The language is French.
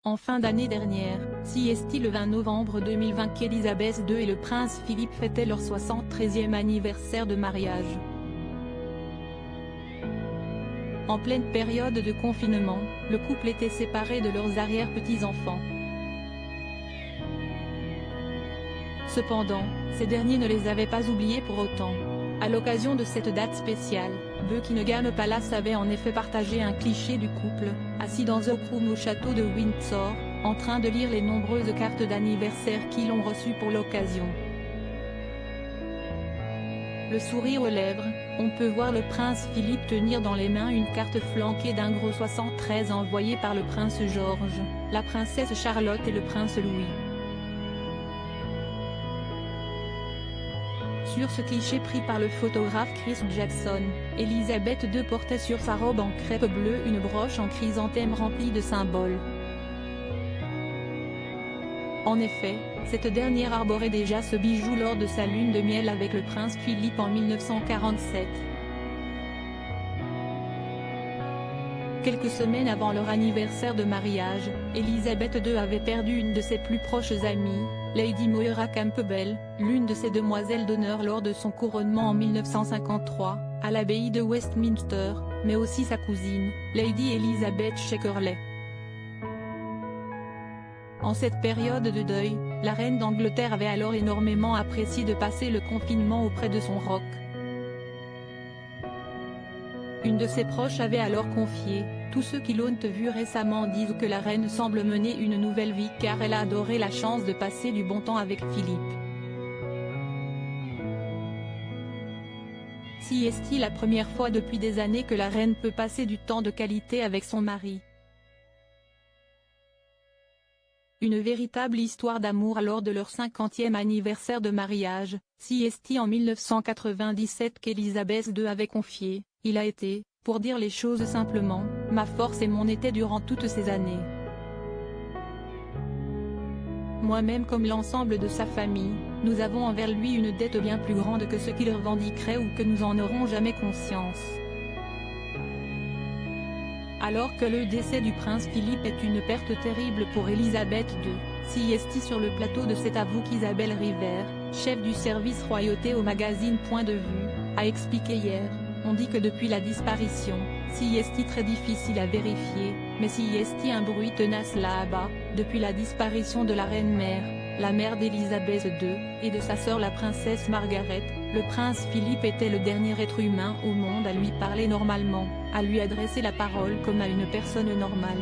En fin d'année dernière, CST le 20 novembre 2020 qu'Elisabeth II et le prince Philippe fêtaient leur 73e anniversaire de mariage. En pleine période de confinement, le couple était séparé de leurs arrière-petits-enfants. Cependant, ces derniers ne les avaient pas oubliés pour autant. À l'occasion de cette date spéciale, Buckingham Palace avait en effet partagé un cliché du couple, assis dans un room au château de Windsor, en train de lire les nombreuses cartes d'anniversaire qu'ils ont reçues pour l'occasion. Le sourire aux lèvres, on peut voir le prince Philippe tenir dans les mains une carte flanquée d'un gros 73 envoyé par le prince George, la princesse Charlotte et le prince Louis. Sur ce cliché pris par le photographe Chris Jackson, Elisabeth II portait sur sa robe en crêpe bleue une broche en chrysanthème remplie de symboles. En effet, cette dernière arborait déjà ce bijou lors de sa lune de miel avec le prince Philippe en 1947. Quelques semaines avant leur anniversaire de mariage, Elisabeth II avait perdu une de ses plus proches amies, Lady Moira Campbell, l'une de ses demoiselles d'honneur lors de son couronnement en 1953, à l'abbaye de Westminster, mais aussi sa cousine, Lady Elizabeth Shackerley. En cette période de deuil, la reine d'Angleterre avait alors énormément apprécié de passer le confinement auprès de son roc. Une de ses proches avait alors confié: « Tous ceux qui l'ont vue récemment disent que la reine semble mener une nouvelle vie car elle a adoré la chance de passer du bon temps avec Philippe. » Si est-il la première fois depuis des années que la reine peut passer du temps de qualité avec son mari. Une véritable histoire d'amour lors de leur 50e anniversaire de mariage, CST en 1997 qu'Elisabeth II avait confié: « Il a été, pour dire les choses simplement, ma force et mon été durant toutes ces années. Moi-même comme l'ensemble de sa famille, nous avons envers lui une dette bien plus grande que ce qu'il revendiquerait ou que nous en aurons jamais conscience. » Alors que le décès du prince Philippe est une perte terrible pour Elisabeth II, CST sur le plateau de cet avoue qu'Isabelle Rivers, chef du service royauté au magazine Point de Vue, a expliqué hier: « On dit que depuis la disparition, CST très difficile à vérifier, mais CST un bruit tenace là-bas, depuis la disparition de la reine-mère, la mère d'Elisabeth II, et de sa sœur la princesse Margaret, le prince Philippe était le dernier être humain au monde à lui parler normalement, à lui adresser la parole comme à une personne normale. »